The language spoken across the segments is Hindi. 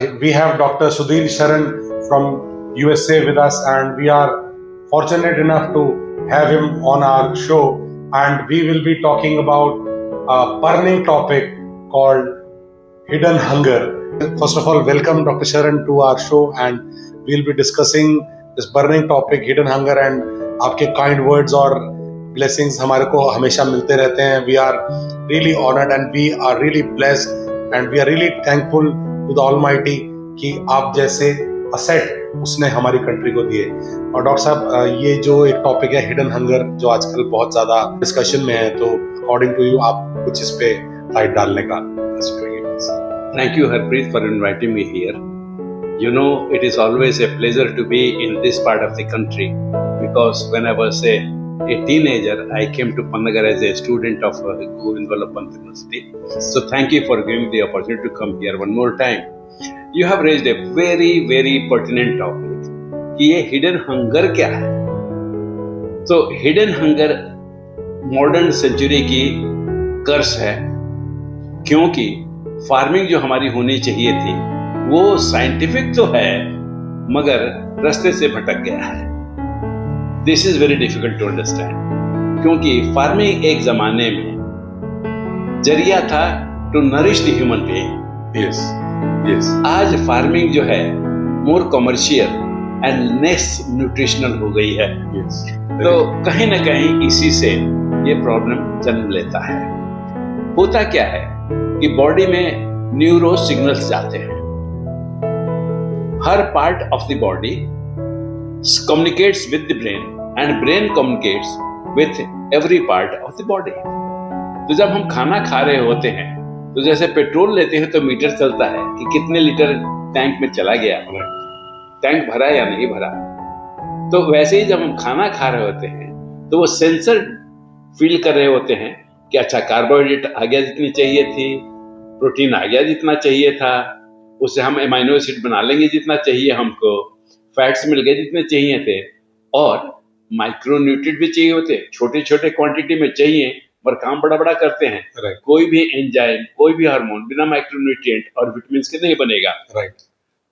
We have Dr. Sudhir Sharan from USA with us, and we are fortunate enough to have him on our show. And we will be talking about a burning topic called hidden hunger. First of all, welcome Dr. Sharan to our show, and we'll be discussing this burning topic, hidden hunger, and आपके kind words और blessings हमारे को हमेशा मिलते रहते हैं. We are really honored and we are really blessed and we are really thankful to the Almighty कि आप जैसे असेट उसने हमारी कंट्री को दिए. और डॉक्टर साहब, ये जो एक टॉपिक है हिडन हंगर, जो आजकल बहुत ज्यादा डिस्कशन में है, तो अकॉर्डिंग टू यू आप कुछ इस पे लाइट डालने का. Thank you, Harpreet, for inviting me here. You know, it is always a pleasure to be in this part of the country because when I was a teenager, I came to Panagar as a student of Govind Vallabh Pant University. So thank you for giving the opportunity to come here one more time. You have raised a very, very pertinent topic कि ये hidden hunger क्या है. तो hidden hunger modern century की कर्स है, क्योंकि फार्मिंग जो हमारी होनी चाहिए थी वो साइंटिफिक तो है मगर रास्ते से भटक गया है. This is very difficult to understand, क्योंकि फार्मिंग एक जमाने में जरिया था to nourish the human being. Yes. आज फार्मिंग जो है more commercial and less nutritional हो गई है. तो कहीं ना कहीं इसी से ये प्रॉब्लम जन्म लेता है. होता क्या है कि बॉडी में न्यूरो सिग्नल्स जाते हैं. हर part of the body communicates with the brain and brain communicates with every part of the body. तो जब हम खाना खा रहे होते हैं तो जैसे पेट्रोल लेते हैं तो मीटर चलता है कि कितने लीटर टैंक में चला गया, टैंक भरा या नहीं भरा. तो वैसे ही जब हम खाना खा रहे होते हैं तो वो सेंसर फील कर रहे होते हैं कि अच्छा कार्बोहाइड्रेट आ गया जितनी चाहिए थी, प्रोटीन आ गया जितना चाहिए था, उससे हम एमाइनो एसिड बना लेंगे जितना चाहिए हमको, फैट्स मिल गए जितने चाहिए थे, और माइक्रोन्यूट्रिएंट भी चाहिए होते हैं, छोटे छोटे क्वांटिटी में चाहिए पर काम बड़ा बड़ा करते हैं. कोई भी एंजाइम, कोई भी हार्मोन बिना माइक्रोन्यूट्रिएंट और विटामिन के नहीं बनेगा.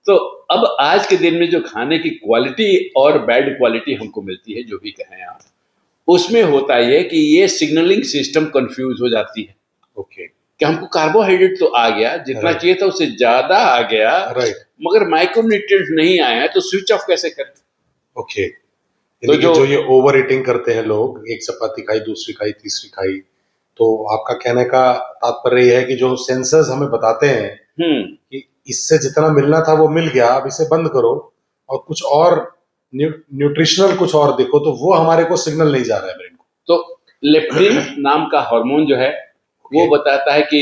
तो अब आज के दिन में जो खाने की क्वालिटी और बैड क्वालिटी हमको मिलती है, जो भी कहें आप, उसमें होता ये कि ये सिग्नलिंग सिस्टम कंफ्यूज हो जाती है. कि हमको कार्बोहाइड्रेट तो आ गया जितना चाहिए था, उससे ज्यादा आ गया, मगर माइक्रोन्यूट्रिएंट्स नहीं आया है, तो स्विच ऑफ कैसे करें? तो जो ये ओवर ईटिंग करते हैं लोग, एक चपाती खाई, दूसरी खाई, तीसरी खाई, तो आपका कहने का तात्पर्य ये है कि जो सेंसर्स हमें बताते हैं कि इससे जितना मिलना था वो मिल गया, अब इसे बंद करो और कुछ और न्यूट्रिशनल कुछ और देखो, तो वो हमारे को सिग्नल नहीं जा रहा है ब्रेन को. तो लेप्टिन नाम का हार्मोन जो है वो बताता है कि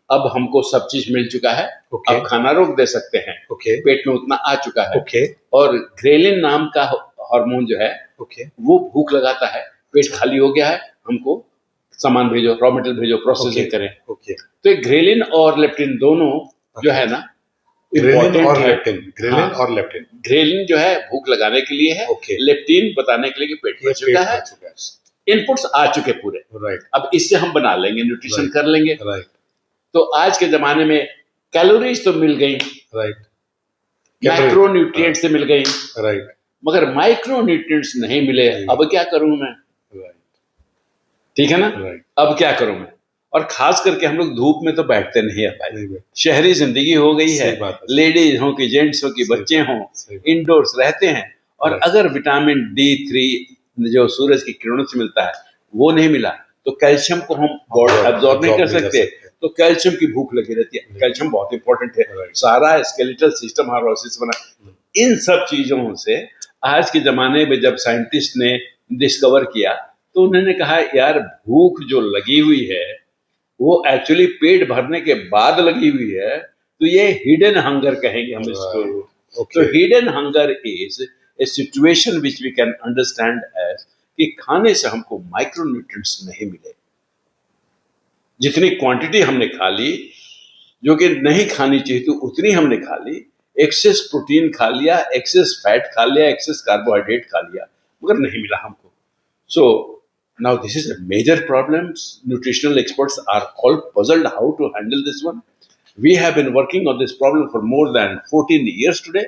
अब हमको सब चीज मिल चुका है, अब खाना रोक दे सकते हैं, पेट में उतना आ चुका है. और ग्रेलिन नाम का हार्मोन जो है वो भूख लगाता है, पेट खाली हो गया है, हमको सामान भेजो, रॉ मटेरियल भेजो, प्रोसेसिंग करें. तो एक ग्रेलिन और लेप्टिन दोनों जो है ना, ग्रेलिन और लेप्टिन. ग्रेलिन जो है भूख लगाने के लिए है, लेप्टिन बताने के लिए कि पेट भर चुका है, इनपुट्स आ चुके पूरे. अब इससे हम बना लेंगे, न्यूट्रिशन कर लेंगे. तो आज के जमाने में कैलोरीज तो मिल गई, मैक्रो न्यूट्रिएंट्स से मिल गई, मगर माइक्रो न्यूट्रिएंट्स नहीं मिले. अब क्या करूं मैं? ठीक है ना. अब क्या करूं मैं? और खास करके हम लोग धूप में तो बैठते नहीं है भाई. शहरी जिंदगी हो गई है, लेडीज हो कि जेंट्स हो कि बच्चे हों, इंडोर्स रहते हैं. और अगर विटामिन D3 जो सूरज की किरणों से मिलता है वो नहीं मिला तो कैल्शियम को हम बॉडी एब्जॉर्ब नहीं कर सकते. तो कैल्शियम की भूख लगी रहती है. कैल्शियम बहुत इंपॉर्टेंट है, सारा स्केलेटल सिस्टम हार्मोन्स बना. इन सब चीजों से आज के जमाने में जब साइंटिस्ट ने डिस्कवर किया तो उन्होंने कहा यार भूख जो लगी हुई है वो एक्चुअली पेट भरने के बाद लगी हुई है, तो ये हिडन हंगर कहेंगे हम इसको. तो hidden hunger is a situation which we can understand as कि खाने से हमको माइक्रोन्यूट्रिएंट्स नहीं मिले. जितनी क्वांटिटी हमने खा ली, जो कि नहीं खानी चाहिए थी उतनी हमने खा ली, एक्सेस प्रोटीन खा लिया, एक्सेस फैट खा लिया, एक्सेस कार्बोहाइड्रेट खा लिया, मगर नहीं मिला हमको. So now this is a major problem. Nutritional experts are all puzzled how to handle this one. We have been working on this problem for more than 14 years today.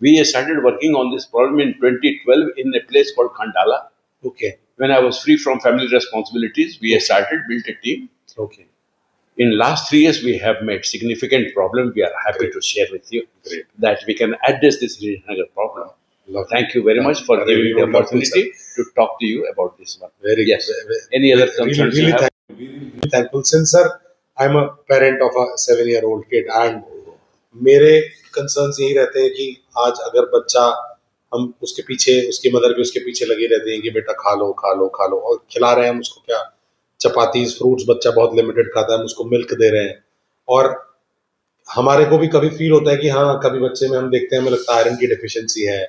We started working on this problem in 2012 in a place called Khandala. Okay. When I was free from family responsibilities, we started, built a team. Okay. In last 3 years, we have made significant problem. We are happy Great. to share with you Great. that we can address this Srinagar problem. Lovely. Thank you very much for Very giving the wonderful, opportunity to talk to you about this one. Very Yes. good. Any other concerns you have? Really thankful. Since sir, I'm a parent of a 7-year-old kid and मेरे कंसर्न्स यही रहते हैं कि आज अगर बच्चा हम उसके पीछे उसकी मदर भी उसके पीछे लगी रहती है कि बेटा खा लो खा लो खा लो और खिला रहे हैं हम उसको क्या चपातीज फ्रूट्स बच्चा बहुत लिमिटेड खाता है हम उसको मिल्क दे रहे हैं और हमारे को भी कभी फील होता है कि हाँ कभी बच्चे में हम देखते हैं हमें लगता है आयरन की डेफिशिएंसी है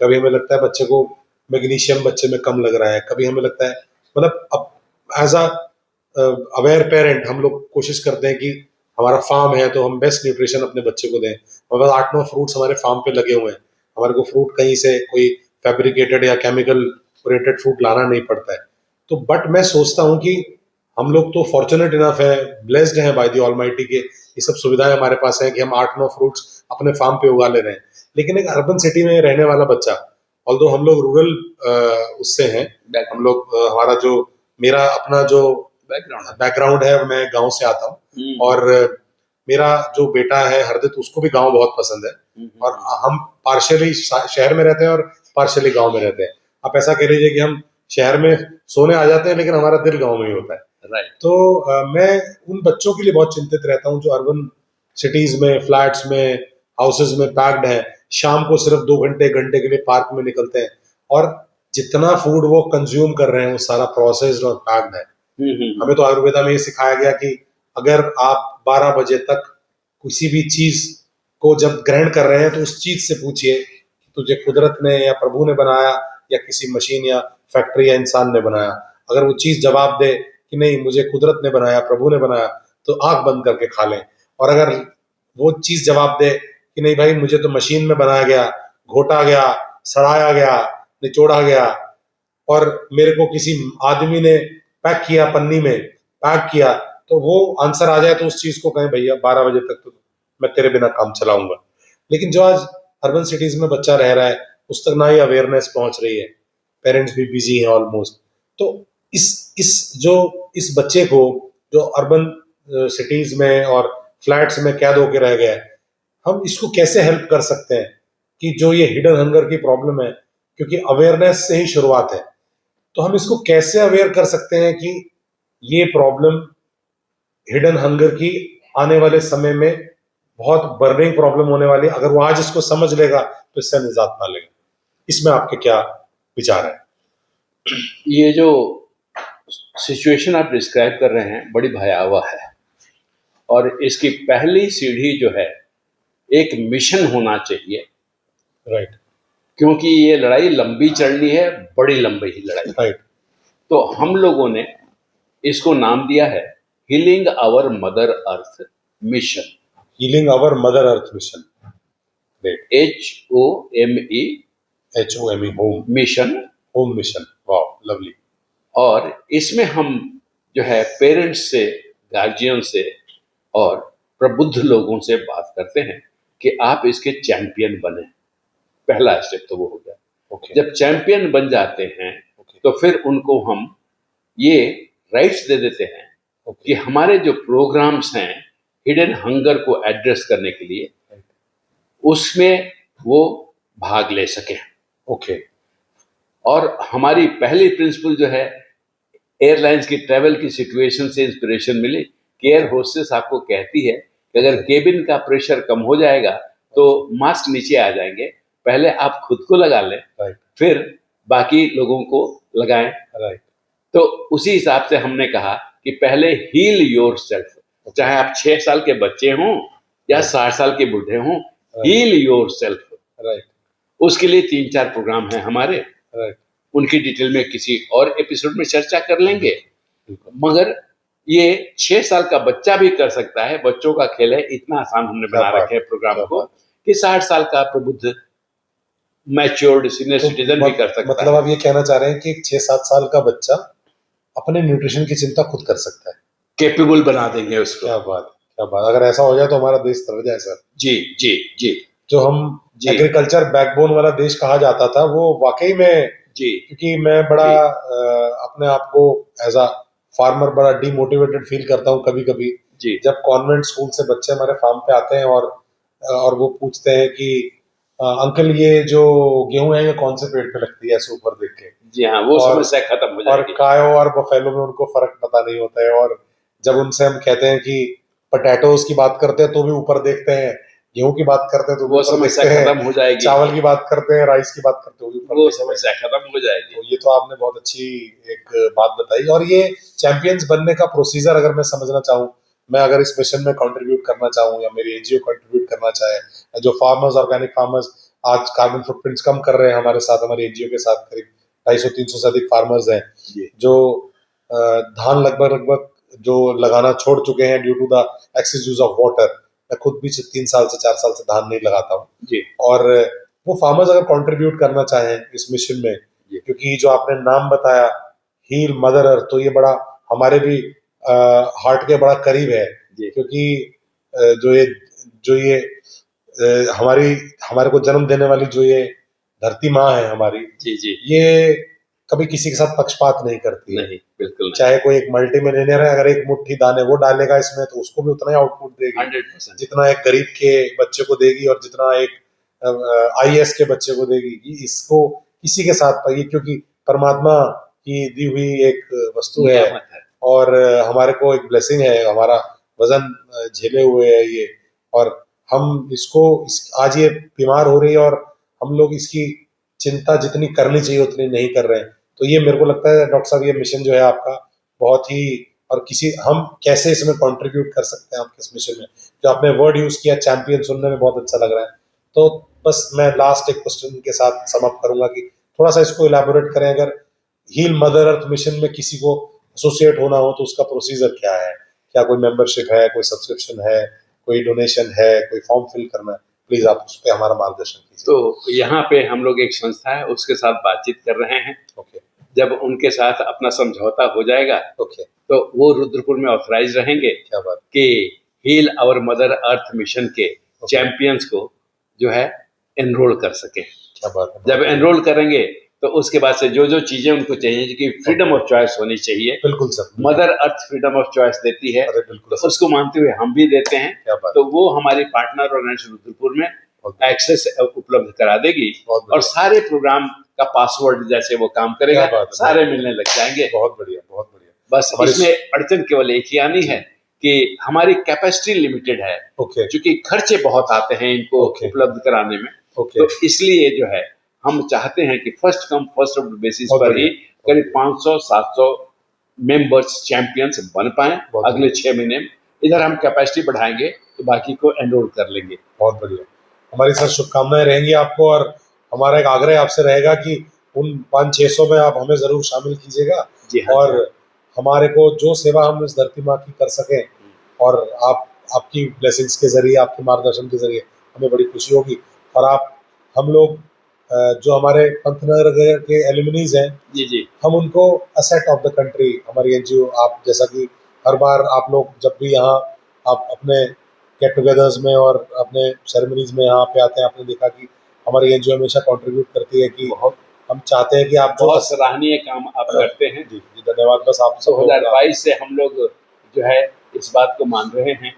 कभी हमें लगता है बच्चे को मैग्नीशियम बच्चे में कम लग रहा है कभी हमें लगता है मतलब अब एज अ अवेयर पेरेंट हम लोग कोशिश करते हैं कि हमारा फार्म है तो हम बेस्ट न्यूट्रिशन अपने बच्चे को दें हमारे 8-9 फ्रूट्स हमारे फार्म पे लगे हुए हैं हमारे को फ्रूट कहीं से कोई फैब्रिकेटेड या केमिकल ओरिएंटेड फ्रूट लाना नहीं पड़ता है तो बट मैं सोचता हूँ कि हम लोग तो फॉर्चुनेट इनफ है ब्लेस्ड हैं बाय द ऑलमाइटी के ये सब सुविधाएं हमारे पास हैं कि हम 8-9 फ्रूट्स अपने फार्म पे उगा ले रहे हैं लेकिन एक अर्बन सिटी में रहने वाला बच्चा ऑल्दो हम लोग रूरल उससे हैं हम लोग हमारा जो मेरा अपना जो बैकग्राउंड है मैं गांव से आता हूँ और मेरा जो बेटा है हरदित उसको भी गांव बहुत पसंद है और हम पार्शियली शहर में रहते हैं और पार्शियली गांव में रहते हैं आप ऐसा कह लीजिए कि हम शहर में सोने आ जाते हैं लेकिन हमारा दिल गांव में ही होता है तो मैं उन बच्चों के लिए बहुत चिंतित रहता हूँ जो अर्बन सिटीज में फ्लैट्स में हाउसेज में पैक्ड है शाम को सिर्फ 2 घंटे के लिए पार्क में निकलते हैं और जितना फूड वो कंज्यूम कर रहे हैं वो सारा प्रोसेस्ड और पैक्ड है हमें तो आयुर्वेदा में ये सिखाया गया कि अगर आप 12 बजे तक किसी भी चीज को जब ग्रहण कर रहे हैं तो उस चीज से पूछिए कि तुझे कुदरत ने या प्रभु ने बनाया या किसी मशीन या फैक्ट्री या इंसान ने बनाया अगर वो चीज जवाब दे कि नहीं मुझे कुदरत ने बनाया प्रभु ने बनाया तो आंख बंद करके खा लें और अगर वो चीज जवाब दे कि नहीं भाई मुझे तो मशीन में बनाया गया घोटा गया सड़ाया गया निचोड़ा गया और मेरे को किसी आदमी ने पैक किया पन्नी में पैक किया तो वो आंसर आ जाए तो उस चीज को कहें भैया 12 बजे तक तो मैं तेरे बिना काम चलाऊंगा लेकिन जो आज अर्बन सिटीज में बच्चा रह रहा है उस तक ना ही अवेयरनेस पहुंच रही है पेरेंट्स भी बिजी हैं ऑलमोस्ट तो इस बच्चे को जो अर्बन सिटीज में और फ्लैट्स में कैद होके रह गया है हम इसको कैसे हेल्प कर सकते हैं कि जो ये हिडन हंगर की प्रॉब्लम है क्योंकि अवेयरनेस से ही शुरुआत है तो हम इसको कैसे अवेयर कर सकते हैं कि ये प्रॉब्लम हिडन हंगर की आने वाले समय में बहुत बर्निंग प्रॉब्लम होने वाली अगर वो आज इसको समझ लेगा तो इससे निजात पा लेगा इसमें आपके क्या विचार है ये जो सिचुएशन आप डिस्क्राइब कर रहे हैं बड़ी भयावह है और इसकी पहली सीढ़ी जो है एक मिशन होना चाहिए राइट क्योंकि ये लड़ाई लंबी चलनी है बड़ी लंबी ही लड़ाई राइट तो हम लोगों ने इसको नाम दिया है healing our mother earth mission healing our mother earth mission HOME home mission wow lovely और इसमें हम जो है पेरेंट्स से गार्जियन से और प्रबुद्ध लोगों से बात करते हैं कि आप इसके चैंपियन बने पहला स्टेप तो वो हो गया जब चैंपियन बन जाते हैं तो फिर उनको हम ये राइट्स दे देते हैं कि हमारे जो प्रोग्राम्स हैं हिडन हंगर को एड्रेस करने के लिए उसमें वो भाग ले सके और हमारी पहली प्रिंसिपल जो है एयरलाइंस की ट्रैवल की सिचुएशन से इंस्पिरेशन मिली कि एयर होस्टेस आपको कहती है कि अगर केबिन का प्रेशर कम हो जाएगा तो मास्क नीचे आ जाएंगे पहले आप खुद को लगा लें फिर बाकी लोगों को लगाएं तो उसी हिसाब से हमने कहा कि पहले हील योर सेल्फ चाहे आप 6 साल के बच्चे हों या 60 साल के बूढ़े हों हील योर सेल्फ उसके लिए 3-4 प्रोग्राम हैं हमारे उनकी डिटेल में किसी और एपिसोड में चर्चा कर लेंगे मगर ये 6 साल का बच्चा भी कर सकता है बच्चों का खेल है इतना आसान हमने बना रखे है प्रोग्राम को कि 60 साल का प्रबुद्ध मैच्योर्ड सीनियर सिटीजन भी कर सकता है मतलब आप ये कहना चाह रहे हैं कि 6-7 साल का बच्चा अपने न्यूट्रिशन की चिंता खुद कर सकता है कैपेबल बना देंगे उसको क्या बात क्या बात, अगर ऐसा हो जाए तो हमारा देश तर जाए सर। जी जी जी जो हम जी एग्रीकल्चर बैकबोन वाला देश कहा जाता था वो वाकई में, जी क्योंकि मैं बड़ा जी अपने आप को एज अ फार्मर बड़ा डिमोटिवेटेड फील करता हूँ कभी कभी, जी जब कॉन्वेंट स्कूल से बच्चे हमारे फार्म पे आते हैं और वो पूछते हैं कि अंकल ये जो गेहूं है ये कौन से पेड़ पे लगती है, ऐसे ऊपर देख के। जी हाँ, वो और समस्या खत्म हो और जाएगी। कायो और बफेलो में उनको फर्क पता नहीं होता है, और जब उनसे हम कहते हैं कि पोटैटोज की बात करते हैं तो भी ऊपर देखते हैं, गेहूं की बात करते हैं तो भी वो ऊपर समस्या देखते हैं, खत्म हो जाएगी, चावल की बात करते हैं, राइस की बात करते हैं तो भी ऊपर वो देखते हैं। समस्या खत्म हो जाएगी। तो ये तो आपने बहुत अच्छी एक बात बताई। और ये चैंपियंस बनने का प्रोसीजर अगर मैं समझना चाहूँ, मैं अगर इस मिशन में कंट्रीब्यूट करना चाहूँ या मेरी एनजीओ कंट्रीब्यूट करना चाहे, जो फार्मर्स, ऑर्गेनिक फार्मर्स आज कार्बन फुटप्रिंट्स कम कर रहे हैं हमारे साथ, हमारी एनजीओ के साथ करीब 250-300 से अधिक फार्मर्स हैं जी जो धान लगभग लगभग जो लगाना छोड़ चुके हैं due to the excess use of water. मैं खुद भी 3 साल से 4 साल से धान नहीं लगाता हूँ। जी और वो फार्मर्स अगर कंट्रीब्यूट करना चाहें इस मिशन में, जी क्योंकि जो आपने नाम बताया हील मदर अर्थ, तो ये बड़ा हमारे भी हार्ट के बड़ा करीब है, जी क्योंकि जो ये हमारी हमारे को जन्म देने वाली जो ये धरती माँ है हमारी, जी जी ये कभी किसी के साथ पक्षपात नहीं करती है। नहीं, बिल्कुल नहीं, चाहे कोई एक मल्टी मिलियनियर है, अगर एक मुट्ठी दाने वो डालेगा इसमें तो उसको भी उतना ही आउटपुट देगी 100%। जितना एक गरीब के बच्चे को देगी और जितना एक आईएएस के बच्चे को देगी। इसको किसी के साथ पाइए, क्योंकि परमात्मा की दी हुई एक वस्तु है नियामत है। और हमारे को एक ब्लेसिंग है, हमारा वजन झेले हुए है ये, और हम आज ये बीमार हो रही है और हम लोग इसकी चिंता जितनी करनी चाहिए उतनी नहीं कर रहे हैं। तो ये मेरे को लगता है डॉक्टर साहब, ये मिशन जो है आपका बहुत ही, और हम कैसे इसमें कंट्रीब्यूट कर सकते हैं आपके इस मिशन में, जो आपने वर्ड यूज किया चैंपियन, सुनने में बहुत अच्छा लग रहा है। तो बस मैं लास्ट एक क्वेश्चन के साथ समाप्त करूंगा कि थोड़ा सा इसको इलैबोरेट करें। अगर हील मदर अर्थ मिशन में किसी को एसोसिएट होना हो तो उसका प्रोसीजर क्या है? क्या कोई मेंबरशिप है, कोई सब्सक्रिप्शन है, कोई डोनेशन है, कोई फॉर्म फिल करना है? प्लीज आप उस पर हमारा मार्गदर्शन कीजिए। तो यहाँ पे हम लोग एक संस्था है उसके साथ बातचीत कर रहे हैं। ओके जब उनके साथ अपना समझौता हो जाएगा ओके, तो वो रुद्रपुर में ऑथराइज रहेंगे क्या बात, कि heal our mother earth mission के चैंपियंस को जो है एनरोल कर सके। क्या बात है। जब एनरोल करेंगे तो उसके बाद से जो जो चीजें उनको चाहिए कि फ्रीडम ऑफ चॉइस होनी चाहिए, बिल्कुल sir, mother earth freedom of choice देती है, अरे बिल्कुल तो उसको मानते हुए हम भी देते हैं। क्या बात, तो वो हमारी पार्टनर ऑर्गेनाइजेशन रुद्रपुर में एक्सेस उपलब्ध करा देगी और सारे प्रोग्राम का पासवर्ड जैसे वो काम करेगा सारे मिलने लग जाएंगे। बहुत बढ़िया, बहुत बढ़िया। बस इसमें अड़चन केवल एक ही आनी है कि हमारी कैपेसिटी लिमिटेड है, क्योंकि खर्चे बहुत आते हैं इनको उपलब्ध कराने में। तो इसलिए जो है हम चाहते हैं कि first come first served basis पर ही करीब 500-700 मेंबर्स चैंपियंस बन पाए अगले 6 महीने में। इधर हम कैपेसिटी बढ़ाएंगे तो बाकी को एनरोल कर लेंगे। बहुत बढ़िया, हमारी सर शुभकामनाएं रहेंगी आपको, और हमारा एक आग्रह आपसे रहेगा कि उन 500-600 में आप हमें जरूर शामिल कीजिएगा। और हमारे को जो सेवा हम इस धरती माँ की कर सकें, और आपकी ब्लेसिंग्स के जरिए, आपके मार्गदर्शन के जरिए हमें बड़ी खुशी होगी। और हम लोग जो हमारे पंतनगर के एलुमनीज हैं, जी जी, हम उनको असेट ऑफ द कंट्री, हमारी एनजीओ, आप जैसा कि हर बार आप लोग जब भी यहाँ आप अपने गेट टुगेदर्स में और अपने सेरेमनीज में यहाँ पे आते हैं, आपने देखा कि हमारी एनजीओ हमेशा कंट्रीब्यूट करती है कि हम चाहते हैं कि आप जो बहुत सराहनीय काम आप करते हैं। जी जी, धन्यवाद। बस आप 2022 से हम लोग जो है इस बात को मान रहे हैं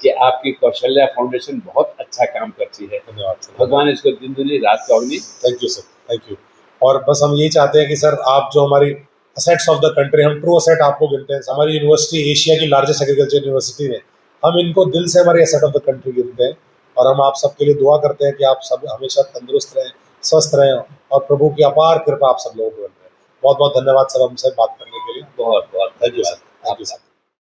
कि आपकी कौशल्या फाउंडेशन बहुत अच्छा काम करती है। धन्यवाद सर, भगवान इसको दिन दुनी रात चौगनी। Thank you sir, thank you. और बस हम यही चाहते हैं कि सर आप जो हमारी असेट्स ऑफ द कंट्री, हम ट्रू असेट आपको गिनते हैं। हमारी यूनिवर्सिटी एशिया की लार्जेस्ट एग्रीकल्चर यूनिवर्सिटी है, हम इनको दिल से हमारी असेट ऑफ द कंट्री गिनते हैं। और हम आप सबके लिए दुआ करते हैं कि आप सब हमेशा तंदुरुस्त रहें, स्वस्थ रहें, और प्रभु की अपार कृपा आप सब लोगों को बन रहे हैं। बहुत बहुत धन्यवाद सर हमसे बात करने के लिए। बहुत बहुत thank you sir, thank you sir.